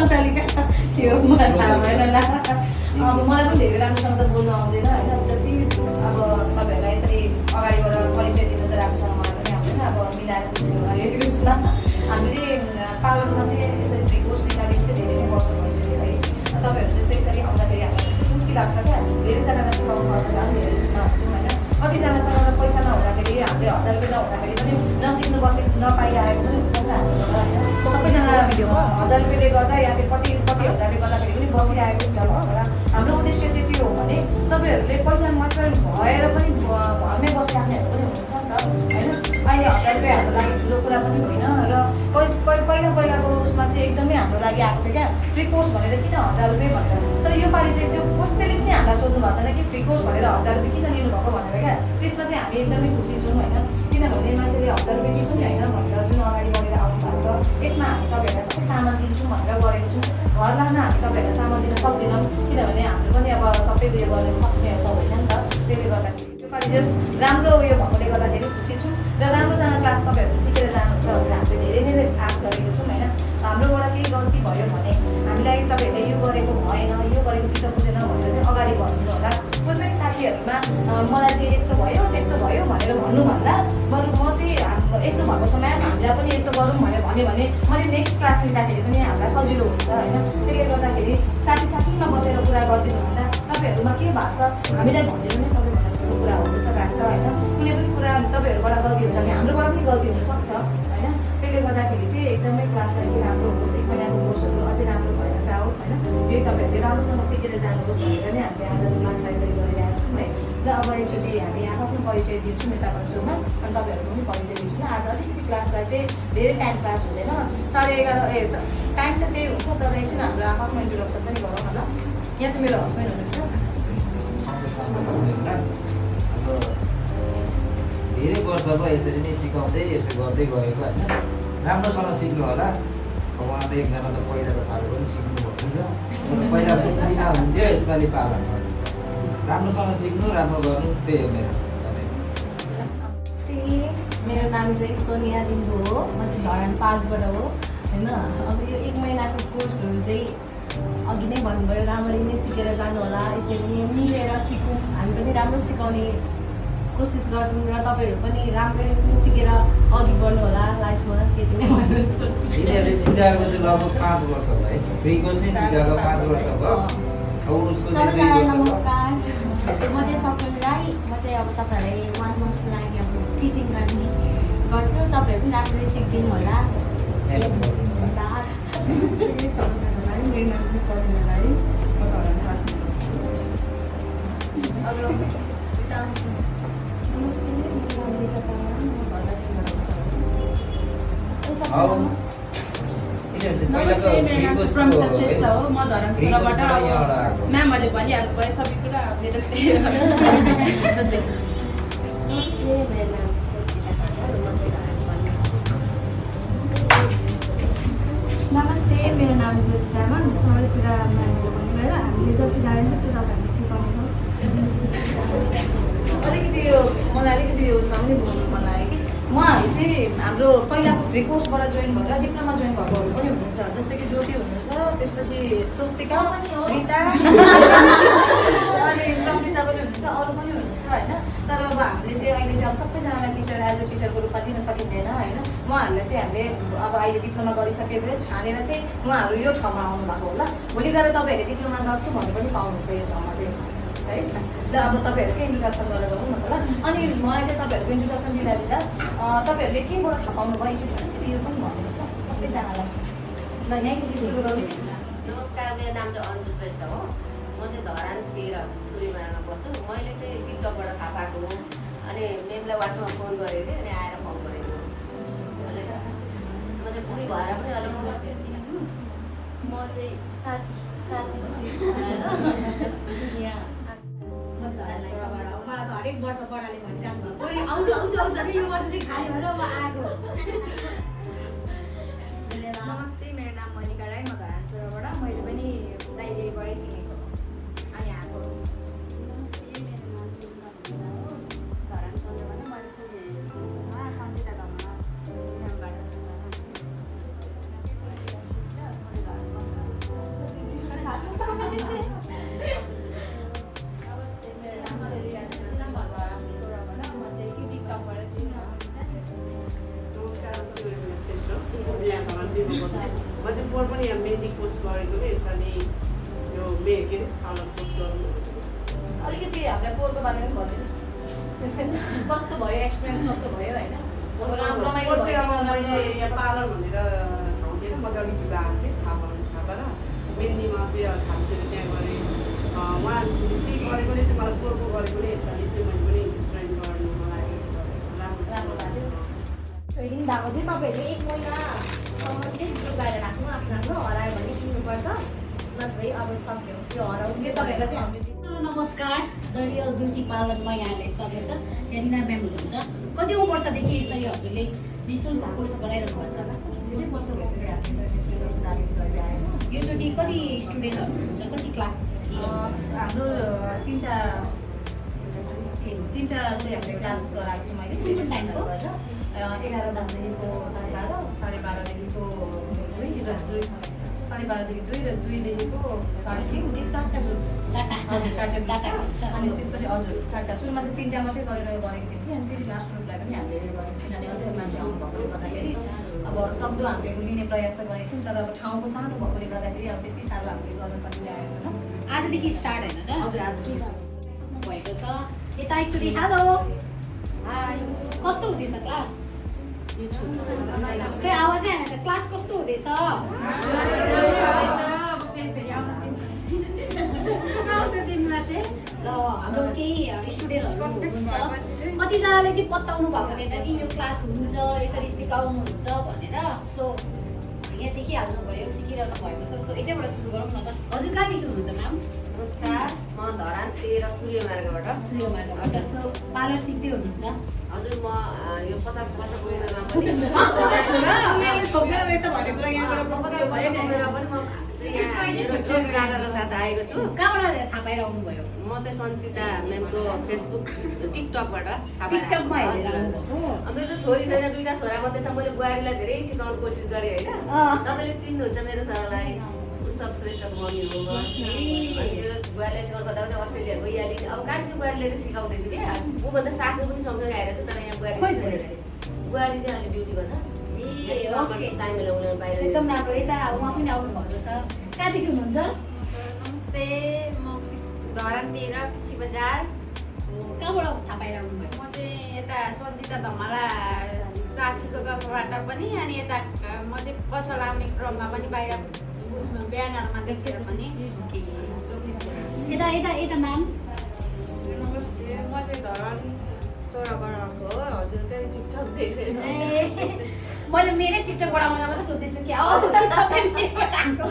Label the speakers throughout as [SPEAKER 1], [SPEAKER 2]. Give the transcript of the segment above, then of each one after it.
[SPEAKER 1] सञ्चालिका थियो मलाई थाहा भएन ल अब मलाई पनि धेरै राम्रोसँग त बोल्नु आउँदैन होइन जति अब तपाईँहरूलाई यसरी अगाडिबाट परिचय दिनु त राम्रोसँग मलाई पनि आउँदैन अब मिलाएर हेर्नुहोस् न हामीले पार्लरमा चाहिँ यसरी फ्री कोर्स निकालेको चाहिँ धेरै नै वर्ष भइसक्यो है तपाईँहरू जस्तै यसरी आउँदाखेरि हामीलाई खुसी लाग्छ क्या धेरैजनालाई सिकाउनु पर्दा झन् धेरै उसमा हुन्छौँ होइन कतिजनासँग पैसा नहुँदाखेरि हामीले 1000 रुपियाँ नहुँदाखेरि पनि नसिक्नु नपाइरहेको पनि हुन्छ नि त हामीबाट होइन सबैजना 1000 रुपियाँले गर्दा या फिर कति हजारले गर्दाखेरि पनि बसिरहेको हुन्छ होला हाम्रो उद्देश्य चाहिँ के हो भने तपाईँहरूले पैसा मात्र भएर पनि घरमै बसिराख्नेहरू पनि हुनुहुन्छ नि त होइन अहिले 1000 रुपियाँ हाम्रो लागि ठुलो कुरा पनि होइन र पहिलाको उसमा चाहिँ एकदमै हाम्रो लागि आएको थियो क्या फ्री कोर्स भनेर किन 1000 रुपियाँ भनेर तर योपालि चाहिँ त्यो कसैले पनि हामीलाई सोध्नु भएको छैन कि फ्री कोर्स भनेर 1000 रुपियाँ किन लिनुभएको भनेर क्या त्यसमा चाहिँ हामी एकदमै खुसी छौँ होइन किनभने मान्छेले 1000 रुपियाँ दिनु नि होइन भनेर जुन अगाडि बढेर आउनु भएको छ यसमा हामी तपाईँहरूलाई सबै सामान दिन्छौँ भनेर गरेको छौँ घर लाग्न हामी तपाईँहरूलाई सामान दिन सक्दैनौँ किनभने हाम्रो पनि अब सबै उयो गर्न सक्ने त होइन नि त त्यसले गर्दाखेरि योपालि चाहिँ राम्रो उयो भएकोले गर्दाखेरि खुसी छु र राम्रोसँग क्लास तपाईँहरू सिकेर जानुहुन्छ भनेर हामीले धेरै नै आश गरेको छौँ होइन हाम्रोबाट केही गल्ती भयो भने हामीलाई तपाईँहरूले यो गरेको भएन यो गरेको चित्त बुझेन भनेर चाहिँ अगाडि बढ्नु होला कोही पनि साथीहरूमा मलाई चाहिँ यस्तो भयो त्यस्तो भयो भनेर भन्नुभन्दा बरु म चाहिँ यस्तो भएको समयमा हामीलाई पनि यस्तो गरौँ भनेर भन्यो भने मैले नेक्स्ट क्लास लिँदाखेरि पनि हामीलाई सजिलो हुन्छ होइन त्यसले गर्दाखेरि साथीमा बसेर कुरा गरिदिनु भन्दा तपाईँहरूमा के भएको छ हामीलाई भनिदिनु नै सबैभन्दा ठुलो कुरा हो जस्तो लाग्छ होइन कुनै पनि कुरा तपाईँहरूबाट गल्ती हुन्छ भने हाम्रोबाट पनि गल्ती हुनसक्छ होइन त्यसले गर्दाखेरि चाहिँ एकदमै क्लासलाई चाहिँ राम्रो होस् एक महिनाको कोर्सहरू अझै राम्रो भएर जाओस् होइन यही तपाईँहरूले राम्रोसँग सिकेर जानुहोस् भनेर नै हामीले आजको क्लासलाई यसरी गरिरहेको छौँ है ल अब एकचोटि हामी आफ्नो परिचय दिन्छौँ यताबाट सुरुमा अनि तपाईँहरूको पनि परिचय दिन्छौँ आज अलिकति क्लासलाई चाहिँ धेरै टाइम क्लास हुँदैन 11:30 टाइम त त्यही हुन्छ तर एकछिन हाम्रो आफ्नो इन्ट्रोडक्सन पनि गरौँ न ल यहाँ चाहिँ मेरो हस्बेन्ड हुनुहुन्छ
[SPEAKER 2] धेरै वर्ष भयो यसरी नै सिकाउँदै यसो गर्दै गएको होइन राम्रोसँग सिक्नु होला उहाँ त एकजना त पहिलाको साल पनि सिक्नु भएको छ पहिला बुझ्दिनँ हुन्थ्यो यसपालि पालन गर्नु राम्रोसँग सिक्नु राम्रो गर्नु त्यही हो
[SPEAKER 3] मेरो नाम चाहिँ सोनिया लिम्बू हो म चाहिँ धरान 5 बाट हो होइन अब यो 1 महिनाको कोर्सहरू चाहिँ अघि नै भन्नुभयो राम्ररी नै सिकेर जानु होला यसरी नै मिलेर सिकौँ हामी पनि राम्रो सिकाउने कोसिस गर्छौँ र तपाईँहरू पनि राम्ररी सिकेर अघि बढ्नु होला लाइफमा त्यति नै भन्नु
[SPEAKER 2] यिनीहरूले सिकाएको चाहिँ लगभग 5 वर्ष भयो है फ्री कोर्स नै सिकाएको 5 वर्ष भयो अब उसको चाहिँ 2 वर्ष
[SPEAKER 4] नमस्कार म चाहिँ सफल राई म चाहिँ अब तपाईँहरूलाई 1 मन्थको लागि अब टिचिङ गर्ने गर्छु तपाईँहरू पनि राम्ररी सिकिदिनु होला
[SPEAKER 3] मेरो नाम चाहिँ सलिना राई म धरान 5
[SPEAKER 5] नमस्ते मेरो नाम चाहिँ प्रमिसा श्रेष्ठ हो म धरान 16 बाट म्यामहरूले भनिहाल्नु भयो सबै कुरा मेरो
[SPEAKER 4] नमस्ते मेरो नाम ज्योति तामाङ सबै कुरा म्यामले भन्नुभयो हामीले जति जानेछौँ त्यो तपाईँहरूले सिकाउनेछौँ
[SPEAKER 1] अलिकति यो मलाई अलिकति यो उसमा पनि बोल्नु मन लाग्यो कि उहाँहरू चाहिँ हाम्रो पहिलाको फ्री कोर्सबाट जोइन भएर डिप्लोमा जोइन भएकोहरू पनि हुनुहुन्छ जस्तै कि ज्योति हुनुहुन्छ त्यसपछि स्वस्तिका रिता अनि प्रमिसा पनि हुनुहुन्छ अरू पनि हुनुहुन्छ होइन तर अब हामीले चाहिँ अहिले चाहिँ अब सबैजनालाई टिचर एज अ टिचरको रूपमा दिन सकिँदैन होइन उहाँहरूलाई चाहिँ हामीले अब अहिले डिप्लोमा गरिसकेपछि छानेर चाहिँ उहाँहरू यो ठाउँमा आउनु भएको होला भोलि गएर तपाईँहरूले डिप्लोमा गर्छु भन्नु पनि पाउनुहुन्छ यो ठाउँमा चाहिँ है ल अब तपाईँहरूकै इन्ट्रोडक्सन गरेर गरौँ न त ल अनि मलाई चाहिँ तपाईँहरूको इन्ट्रोडक्सन दिँदा तपाईँहरूले केबाट थाहा पाउनु भयो एकचोटि अलिकति यो पनि भनिदिनुहोस् न सबैजनालाई ल यहीँदेखि सुरु गरौँ
[SPEAKER 6] नमस्कार मेरो नाम चाहिँ अन्जु श्रेष्ठ हो म चाहिँ धरान 13 सूर्यमारामा बस्छु मैले चाहिँ टिकटकबाट थाहा पाएको हो अनि मेमलाई वाट्सएपमा फोन गरेको थिएँ अनि आएर फोन गरेको म चाहिँ बुढी भएर पनि अलिक
[SPEAKER 4] म चाहिँ साथी यहाँ
[SPEAKER 1] मलाई त हरेक वर्ष बडाले भनिरहनु भयो आउनु आउँछ आउँछ यो वर्ष चाहिँ खाली भएर म आएको
[SPEAKER 4] नमस्ते मेरो नाम मनिका राई म धरान 16 बाट मैले पनि दाइलेबाटै चिनेको अनि आएको नमस्ते मेरो नाम हो धरान 15 बाट मैले चाहिँ सञ्चिता धर्म म्यामबाट
[SPEAKER 7] मेहन्दीमा बस्छु म चाहिँ पोहोर पनि यहाँ मेहन्दी कोर्स गरेकोले यसपालि यो के अरे पार्लर कोर्स गर्नु
[SPEAKER 1] अलिकति हामीलाई पोहोरको बारेमा पनि भनिदिनुहोस् कस्तो भयो एक्सपिरियन्स कस्तो भयो होइन रमाइलो
[SPEAKER 7] चाहिँ अब
[SPEAKER 1] भयो
[SPEAKER 7] मैले यहाँ पार्लर भनेर ठाउँतिर मजाले जुगा आएको थिएँ थापा र मेहन्दीमा चाहिँ थापातिर त्यहाँ गरेँ उहाँ त्यही गरेकोले चाहिँ मलाई पोहोरको गरेकोले यसपालि चाहिँ मैले पनि ट्रेन गर्नु मलाई
[SPEAKER 1] राम्रो लाग्यो
[SPEAKER 4] ट्रेनिङ भएको थियो तपाईँहरूले 1 महिना चाहिँ जोगाएर राख्नु आफ्नो हरायो भने किन्नुपर्छ नभए अब सक्यो त्यो हराउनु
[SPEAKER 1] यो तपाईँहरूलाई चाहिँ हामीले
[SPEAKER 8] नमस्कार द रियल ब्युटी पार्लरमा यहाँलाई स्वागत छ। यहाँ रिना म्याम हुनुहुन्छ। कति वर्षदेखि यसरी हजुरले निःशुल्क कोर्स गराइरहनु भएको छ?
[SPEAKER 1] धेरै वर्ष भइसक्यो हामीले स्टुडेन्ट नानीहरू अहिले आएको
[SPEAKER 8] योचोटि कति स्टुडेन्टहरू हुनुहुन्छ? कति क्लास
[SPEAKER 1] हाम्रो तिनवटा चाहिँ हामीले क्लास गराएको छु मैले
[SPEAKER 8] कुन टाइमको?
[SPEAKER 1] 11 बजीदेखिको 12:30, 12:30देखिको 2 र 2 12:30देखि 2 र 2देखिको 3:30 चारवटा ग्रुप हजुर चारवटा अनि त्यसपछि हजुर चारवटा सुरुमा चाहिँ 3टा मात्रै गरेर गरेको थियौँ कि अनि फेरि लास्ट ग्रुपलाई पनि हामीले गरेको थियौँ किनभने अझै मान्छे आउनु भएकोले गर्दाखेरि अब सक्दो हामीले लिने प्रयास त गरेको छौँ तर अब ठाउँको सानो भएकोले गर्दाखेरि अब त्यति साह्रो हामीले गर्न सकिरहेको छैनौँ
[SPEAKER 8] आजदेखि स्टार्ट होइन त?
[SPEAKER 1] हजुर आज
[SPEAKER 8] भएको छ। यता एकचोटि हेलो कस्तो हुँदैछ क्लास? खै आवाजै आएन त। क्लास कस्तो हुँदैछ? ल हाम्रो केही स्टुडेन्टहरू हुनुहुन्छ कतिजनाले चाहिँ पत्ताउनु भएको थियो त कि यो क्लास हुन्छ यसरी सिकाउनुहुन्छ भनेर। सो यहाँ देखिहाल्नु भयो सिकिरहनु भएको छ। सो यतैबाट सुरु गरौँ न त। हजुर कहाँदेखि हुनुहुन्छ म्याम?
[SPEAKER 6] नमस्कार म धरान 13 सूर्यमार्गबाट
[SPEAKER 8] सूर्यमार्गबाट। सो पार्लर सिक्दै हुनुहुन्छ?
[SPEAKER 6] हजुर म यो 50 वर्षको उमेरमा पनि यहाँ मेरो जोस लागेर साथ आएको छु।
[SPEAKER 8] कहाँबाट थाहा पाएर आउनुभयो?
[SPEAKER 6] म चाहिँ सन्चिता म्यामको फेसबुक टिकटकबाट थाहा पाएँ।
[SPEAKER 8] टिकटकमा हेरेर आउनुभएको?
[SPEAKER 6] मेरो छोरी छैन, 2टा छोरा मात्रै छ। मैले बुहारीलाई धेरै सिकाउनु कोसिस गरेँ होइन। तपाईँले चिन्नुहुन्छ मेरो छोरालाई, उत्सव श्रेष्ठको मम्मी हो म। अनि मेरो बुहारीलाई सिकाउनु खोज्दा चाहिँ अस्ट्रेलिया गइहालेँ। अब कान्छी बुहारीले चाहिँ सिकाउँदैछु कि ऊभन्दा सासू पनि सँगसँगै आएर छु तर यहाँ बुहारी बुहारी चाहिँ अहिले ड्युटीमा छ। टाइम मिलाउनु बाहिर
[SPEAKER 8] एकदम राम्रो। यता उहाँ पनि आउनु भएको छ। कहाँदेखि हुनुहुन्छ?
[SPEAKER 4] नमस्ते म धरान 13 कृषि बजार।
[SPEAKER 8] कहाँबाट थाहा पाएर आउनुभयो?
[SPEAKER 4] म चाहिँ यता सन्जिता धमाला साथीको तर्फबाट पनि अनि यता म चाहिँ पसल आउने क्रममा पनि बाहिर उसमा बिहानहरूमा देखेर पनि
[SPEAKER 8] यता यता यता म्याम
[SPEAKER 7] नमस्ते म चाहिँ धरान 16बाट आएको हो हजुरकै टिकटक देखेर
[SPEAKER 8] मैले मेरै टिकटकबाट आउँदा मात्रै सोध्दैछु क्या हो कि सबै मेरोबाट आएको।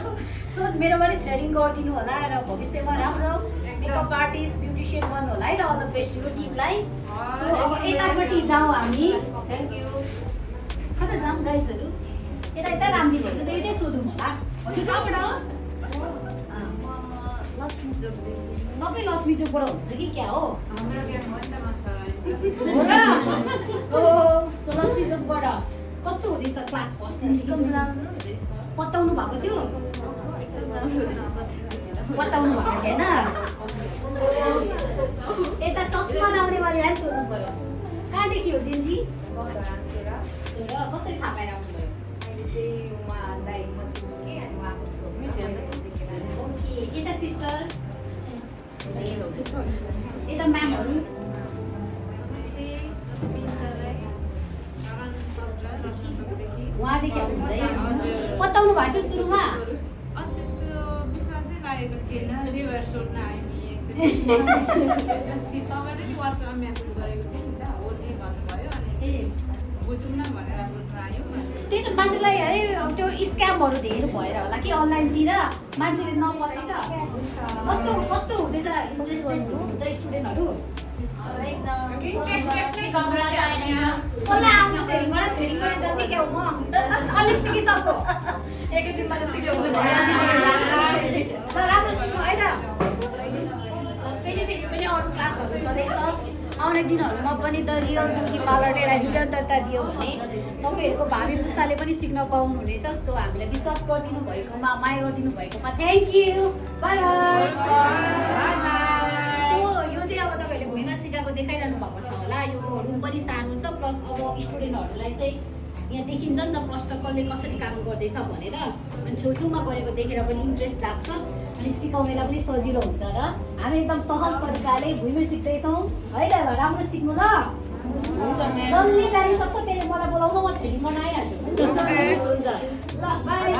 [SPEAKER 8] सो मेरो पनि थ्रेडिङ गरिदिनु होला र भविष्यमा राम्रो मेकअप आर्टिस्ट ब्युटिसियन बन्नु होला है त। अल द बेस्ट यो टिमलाई। सो अब यतापट्टि जाउँ हामी।
[SPEAKER 6] Thank you.
[SPEAKER 8] कता जाउँ गाइजहरू? यता यता राम्री भन्छ त यतै सोधौँ होला। हजुर कहाँबाट हो? सबै लक्ष्मी चोकबाट हुन्छ कि क्या हो? हो र? ओ सो लक्ष्मी चोकबाट कस्तो हुँदैछ क्लास फर्स्टदेखि? पत्ताउनु भएको थियो? पत्ताउनु भएको थिएन? सो यता चस्मा लाउनेवालीलाई पनि सोध्नु पऱ्यो। कहाँदेखि हो जिन्जी? सोह्र। कसरी थाहा पाएर आउनुभयो? ओके यता सिस्टर यता म्यामहरू उहाँदेखि आउनुहुन्छ है? पत्ताउनु भएको थियो सुरुमा?
[SPEAKER 4] विश्वासै लागेको थिएन त्यही भएर सोध्न आयो नि एकचोटि तपाईँले नि वाट्सएपमा मेसेज गरेको थियो नि त हो नि भन्नुभयो अनि बुझौँ न भनेर बुझ्न आयो।
[SPEAKER 8] त्यही त मान्छेलाई है त्यो स्क्यामहरू धेरै भएर होला कि अनलाइनतिर मान्छेले नपत्ने त। कस्तो कस्तो हुँदैछ? इन्ट्रेस्टेड हुनुहुन्छ स्टुडेन्टहरू? कसलाई आउँछ थ्रेडिङबाट? थ्रेडिङ गरेर जाने क्या हो म? कसले सिकिसक्यो? एकै दिनमा त सिक्यो भने त राम्रो सिक्नु है त। फेरि फेरि पनि अरू क्लासहरू छँदैछ। आउने दिनहरूमा पनि द रियल ब्युटी पार्लरले यसलाई निरन्तरता दियो भने तपाईँहरूको भावी पुस्ताले पनि सिक्न पाउनुहुनेछ। सो हामीलाई विश्वास गरिदिनु भएकोमा माया गरिदिनु भएकोमा thank you. By by. So यो चाहिँ अब तपाईँहरूले भुइँमा सिकाएको देखाइरहनु भएको छ होला। यो रुम पनि सानो छ प्लस अब स्टुडेन्टहरूलाई चाहिँ यहाँ देखिन्छ नि त प्रष्ट कसले कसरी काम गर्दैछ भनेर अनि छेउछेउमा गरेको देखेर पनि इन्ट्रेस्ट लाग्छ अनि सिकाउनेलाई पनि सजिलो हुन्छ र हामी एकदम सहज तरिकाले भुइँमै सिक्दैछौँ है त राम्रो सिक्नु ल जसले जानु सक्छ त्यसले मलाई बोलाउनु म थ्रेडिङ गर्न आइहाल्छु ल बाई।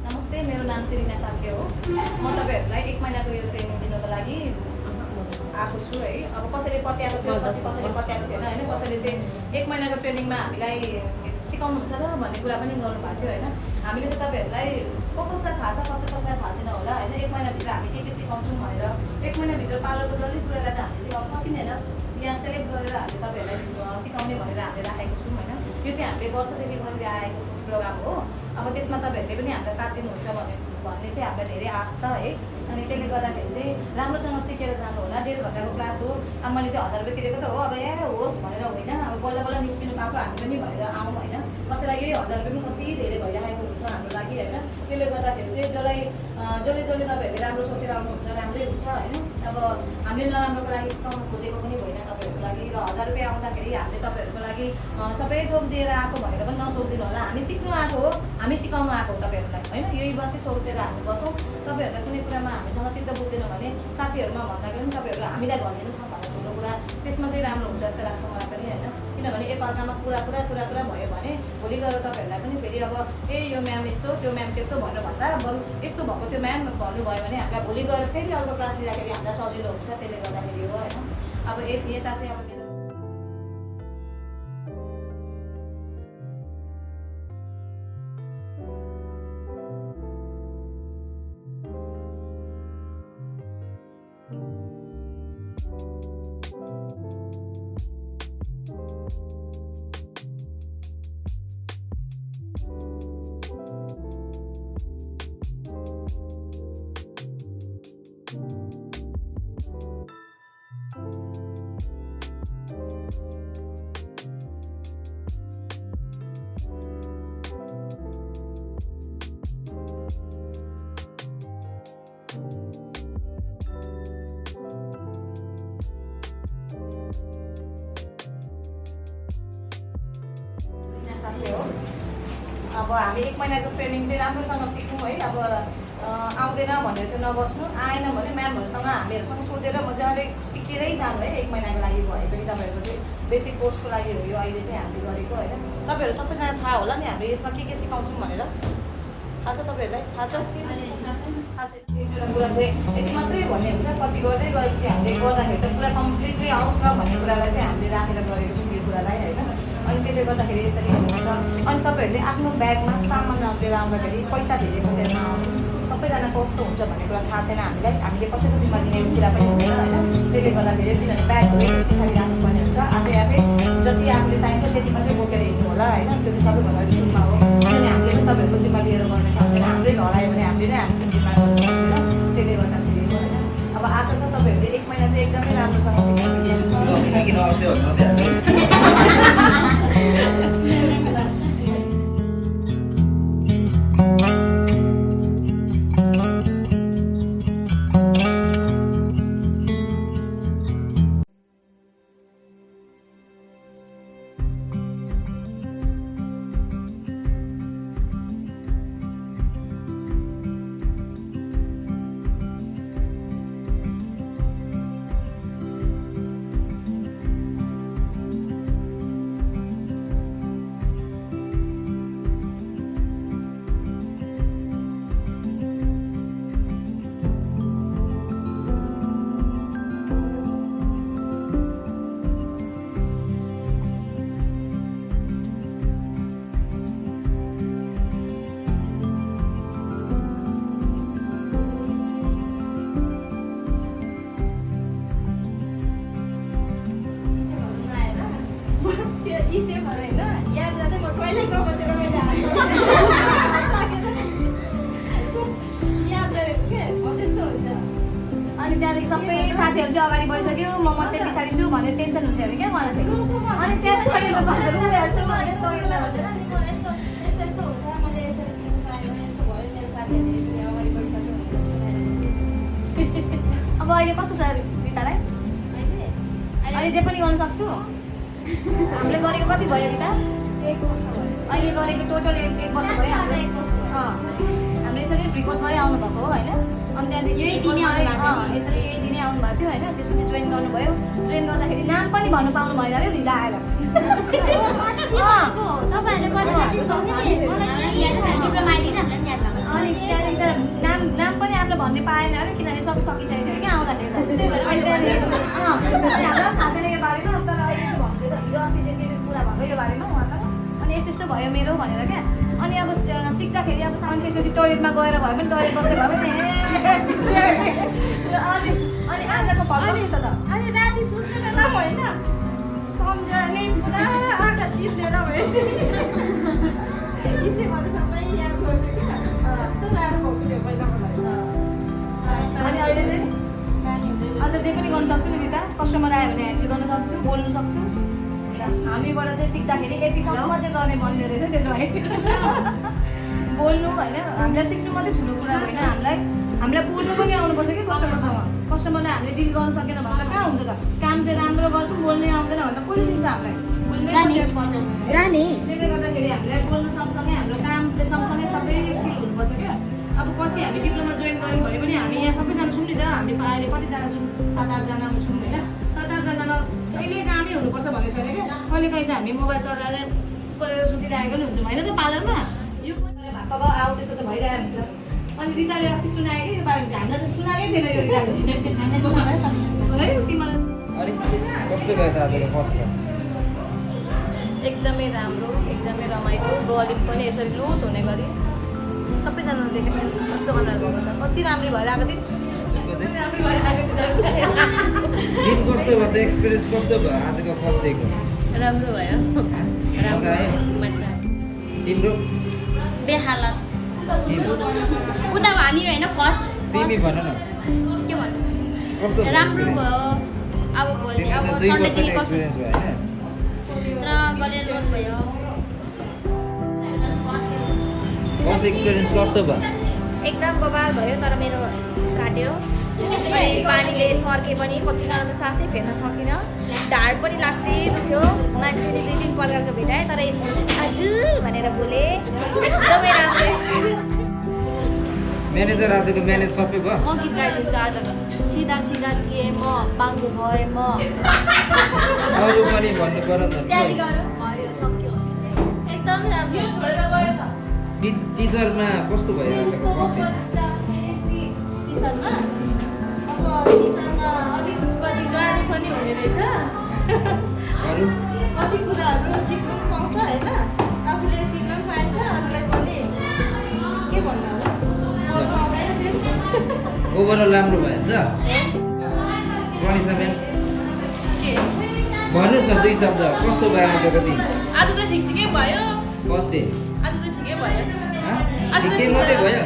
[SPEAKER 1] नमस्ते, मेरो नाम चाहिँ रिना साल्के हो। म तपाईँहरूलाई 1 महिनाको यो ट्रेनिङ दिनको लागि आएको छु है। अब कसैले पत्याएको थियो, कसैले पत्याएको थिएन होइन। कसैले चाहिँ 1 महिनाको ट्रेनिङमा हामीलाई सिकाउनुहुन्छ र भन्ने कुरा पनि गर्नुभएको थियो होइन। हामीले चाहिँ तपाईँहरूलाई कसलाई थाहा छ, कसलाई थाहा छैन होला होइन। 1 महिनाभित्र हामी के सिकाउँछौँ भनेर 1 महिनाभित्र पार्लरको डल्लै कुरालाई त हामीले सिकाउन सकिँदैन। यहाँ सेलेक्ट गरेर हामीले तपाईँहरूलाई सिकाउने भनेर हामीले राखेको छौँ होइन। यो चाहिँ हामीले वर्षदेखि गरेर आएको प्रोग्राम हो। अब त्यसमा तपाईँहरूले पनि हामीलाई साथ दिनुहुन्छ भन्ने चाहिँ हामीलाई धेरै आश छ है। अनि त्यसले गर्दाखेरि चाहिँ राम्रोसँग सिकेर जानु होला। 1.5 घन्टाको क्लास हो। अब मैले चाहिँ 1000 रुपियाँ तिरेको त हो, अब होस् भनेर होइन। अब बल्ल बल्ल निस्किनु पाएको हामी पनि भनेर आउँ होइन। कसैलाई यही 1000 रुपियाँ पनि कति धेरै भइरहेको हुन्छ हाम्रो लागि होइन। त्यसले गर्दाखेरि चाहिँ जसले तपाईँहरूले राम्रो सोचेर आउनुहुन्छ राम्रै हुन्छ होइन। अब हामीले नराम्रोको लागि सिकाउनु खोजेको पनि होइन तपाईँहरूको लागि। र 1000 रुपियाँ आउँदाखेरि हामीले तपाईँहरूको लागि सबै थोक दिएर आएको भनेर पनि नसोचिदिनु होला। हामी सिक्नु आएको हो, हामी सिकाउनु आएको हो तपाईँहरूलाई होइन। यही मात्रै सोचेर हामी बसौँ। तपाईँहरूलाई कुनै कुरामा हामीसँग चित्त बुझ्दैन भने साथीहरूमा भन्दाखेरि पनि तपाईँहरू हामीलाई भनिदिनुहोस् न भन्ने ठुलो कुरा। त्यसमा चाहिँ राम्रो हुन्छ जस्तो लाग्छ मलाई पनि होइन। किनभने एकअर्कामा कुरा भयो भने भोलि गएर तपाईँहरूलाई पनि फेरि अब यो म्याम यस्तो, त्यो म्याम त्यस्तो भनेर भन्दा बरु यस्तो भएको त्यो म्याम भन्नुभयो भने हामीलाई भोलि गएर फेरि अर्को क्लास लिँदाखेरि हामीलाई सजिलो हुन्छ। त्यसले गर्दाखेरि हो होइन। अब यता चाहिँ अब अब हामी 1 महिनाको ट्रेनिङ चाहिँ राम्रोसँग सिक्छौँ है। अब आउँदैन भनेर चाहिँ नबस्नु, आएन भने म्यामहरूसँग हामीहरूसँग सोधेर मजाले सिकेरै जानु है। 1 महिनाको लागि भए पनि तपाईँहरूको चाहिँ बेसिक कोर्सको लागि हो यो अहिले चाहिँ हामीले गरेको होइन। तपाईँहरू सबैजना थाहा होला नि हामीले यसमा के सिकाउँछौँ भनेर। थाहा छ तपाईँहरूलाई? थाहा छ? एउटा कुरा चाहिँ यति मात्रै भन्ने हुन्छ, पछि गर्दै गएपछि हामीले गर्दाखेरि त पुरा कम्प्लिटली आओस् न भन्ने कुरालाई चाहिँ हामीले राखेर गरेको छौँ यो कुरालाई होइन। अनि त्यसले गर्दाखेरि यसरी हुन्छ। अनि तपाईँहरूले आफ्नो ब्यागमा सामान लिएर आउँदाखेरि पैसा धेरै बोकेर नआउनु। सबैजना कस्तो हुन्छ भन्ने कुरा थाहा छैन हामीलाई। हामीले कसैको जिम्मा दिने कुरा पनि हुँदैन होइन। त्यसले गर्दाखेरि किनभने ब्यागहरू पछाडि राख्नुपर्ने हुन्छ। आफै जति आफूले चाहिन्छ त्यति मात्रै बोकेर हिँड्नु होला होइन। त्यो चाहिँ सबैभन्दा जिम्मा हो। किनभने हामीले पनि तपाईँहरूको जिम्मा लिएर गर्ने सक्दैन। हाम्रै हरायो भने हामीले नै आफ्नो जिम्मा गर्नु होइन। त्यसले गर्दाखेरि हो होइन। अब आशा छ तपाईँहरूले 1 महिना चाहिँ एकदमै राम्रोसँग सिक्नुहुन्छ। अनि त्यहाँदेखि सबै साथीहरू चाहिँ अगाडि बढिसक्यो, म मात्रै पछाडि छु भनेर टेन्सन हुन्थ्यो अरे क्या मलाई चाहिँ। अनि त्यहाँ चाहिँ अब अहिले कस्तो छ रितालाई? अहिले जे पनि गर्नु सक्छु। हामीले गरेको कति भयो रिता? अहिले गरेको टोटल 1 वर्ष भयो हाम्रो। हाम्रो यसरी फ्री कोर्समै आउनुभएको हो होइन? अनि त्यहाँदेखि
[SPEAKER 8] यही दिनै आउनुभएको थियो।
[SPEAKER 1] यसरी यही दिनै आउनुभएको थियो होइन? त्यसपछि जोइन गर्नुभयो। जोइन गर्दाखेरि नाम पनि भन्नु पाउनु भएन अरे रिता आएर।
[SPEAKER 8] तपाईँहरूले गर्नुभएको डिप्लोमा आइदिन्छ हामीलाई पनि याद भएको
[SPEAKER 1] अनि त्यहाँदेखि त नाम पनि आफूले भन्ने पाएन अरे किनभने सबै सकिसकेको थियो क्या आउँदाखेरि त। अनि त्यहाँदेखि हामीलाई थाहा थिएन यो बारेमा तर अहिले चाहिँ भन्दैछ हिजो अस्तिदेखि कुरा भएको यो बारेमा उहाँसँग। अनि यस्तो यस्तो भयो मेरो भनेर क्या। अनि अब सिक्दाखेरि अब अनि त्यसपछि टोइलेटमा गएर भयो भने टोइलेट बस्दै भयो भने अनि आजको फल कस्तो छ त?
[SPEAKER 5] अनि राति सुत्ने बेला होइन सम्झने पुरा आँखा चिप्लेर भयो स्टेपहरू सबै याद गर्थ्यो क्या कस्तो गाह्रो भएको थियो पहिलाको लागि
[SPEAKER 1] अनि अहिले चाहिँ अन्त जे पनि गर्नु सक्छु नि रिता। कस्टमर आयो भने ह्यान्डल गर्न सक्छु, बोल्नु सक्छु। हामीबाट चाहिँ सिक्दाखेरि यतिसम्म चाहिँ गर्ने भन्ने रहेछ त्यसो भए। बोल्नु होइन हामीलाई सिक्नु मात्रै ठुलो कुरा होइन, हामीलाई बोल्नु पनि आउनुपर्छ कि कस्टमरसँग। कस्टमरलाई हामीले डिल गर्न सकेन भने त कहाँ हुन्छ त? काम चाहिँ राम्रो गर्छौँ बोल्नै आउँदैन भने त कसले दिन्छ हामीलाई? त्यसले गर्दाखेरि हामीलाई बोल्नु सँगसँगै हाम्रो कामले सँगसँगै सबै स्किल हुनुपर्छ क्या। अब पछि हामी डिप्लोमा जोइन गऱ्यौँ भने पनि हामी यहाँ सबैजना छौँ नि त। हामी अहिले कतिजना छौँ? 7-8जना छौँ होइन? 7-8जनामा कहिले कामै हुनुपर्छ भन्ने छैन क्या। कहिले काहीँ त हामी मोबाइल चलाएर परेर सुतिरहेको नि हुन्छौँ होइन त पार्लरमा। यो भएको आऊ त्यसो त भइरहेको हुन्छ। अनि रिताले अस्ति सुनायो कि यो पार्लर चाहिँ हामीलाई त सुनाएकै थिएन यो रिताले है तिमीलाई।
[SPEAKER 2] अनि कस्तो भयो त आजको फर्स्ट क्लास?
[SPEAKER 1] एकदमै राम्रो, एकदमै रमाइलो। गलिम पनि यसरी लुत हुने गरी सबैजना देखेको थियो कस्तो अनुहार भएको छ। कति राम्री भएर आएको थिएँ।
[SPEAKER 2] दिन कस्तो भयो त? एक्सपिरियन्स कस्तो भयो आजको फर्स्ट डेको?
[SPEAKER 8] राम्रो भयो
[SPEAKER 2] मजा आयो? तिम्रो
[SPEAKER 8] बेहालत
[SPEAKER 2] तिम्रो
[SPEAKER 8] उता हामी होइन फर्स्ट
[SPEAKER 2] तिमी भन न
[SPEAKER 8] के भन्नु
[SPEAKER 2] कस्तो
[SPEAKER 8] राम्रो भयो। अब भोलि अब
[SPEAKER 2] तिम्रो 2
[SPEAKER 8] सन्डेदेखि
[SPEAKER 2] वर्षको
[SPEAKER 8] कस्तो
[SPEAKER 2] एक्सपिरियन्स भयो हैन?
[SPEAKER 8] तर गरेर लोड भयो।
[SPEAKER 2] फर्स्ट एक्सपिरियन्स कस्तो भयो?
[SPEAKER 8] एकदम बबाल भयो तर मेरो काट्यो। अनि पानीले सर्के पनि कतिजनाले सासै फेर्न सकिनँ। ढाड पनि लास्टै दुख्यो। मान्छेले 2-3 प्रकारको भेटाएँ तर हजुर भनेर बोले। एकदमै राम्रो एक्सपिरियन्स।
[SPEAKER 2] म्यानेजर आजको म्यानेज सबै भयो?
[SPEAKER 3] म गीत गाइदिन्छु आजको। सिधा सिधा थिएँ म बाङ्गो भएँ म
[SPEAKER 2] अरू पनि भन्नु पर्यो नि त।
[SPEAKER 3] भयो सक्यो
[SPEAKER 8] एकदम राम्रो।
[SPEAKER 2] टिचरमा कस्तो भयो आजको फर्स्ट डे?
[SPEAKER 3] टिचरमा अब टिचरमा अलिक कति गाह्रो पनि हुने रहेछ।
[SPEAKER 2] अरू
[SPEAKER 3] कति कुराहरू सिक्नु पनि पाउँछ होइन? आफूले सिक्न पनि पाइन्छ अरूलाई पनि के भन्नु होला बोल्नु आउँदैन त्यो।
[SPEAKER 2] ओभरअल राम्रो भयो नि त? गणेश म्याम भन्नुहोस् न 2 शब्द कस्तो भयो आजको दिन?
[SPEAKER 5] आज त ठिकै भयो।
[SPEAKER 2] फर्स्ट डे
[SPEAKER 5] आज त ठिकै भयो। आज त
[SPEAKER 2] ठिकै मात्रै भयो?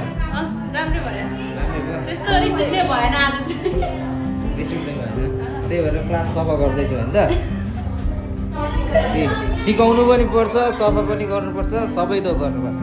[SPEAKER 5] राम्रै भयो।
[SPEAKER 2] राम्रै भयो?
[SPEAKER 5] त्यस्तो रिस उठ्ने भएन आज चाहिँ।
[SPEAKER 2] रिस उठ्ने भएन? त्यही भएर क्लास सफा गर्दैछु होइन त? सिकाउनु पनि पर्छ, सफा पनि गर्नुपर्छ, सबै त गर्नुपर्छ।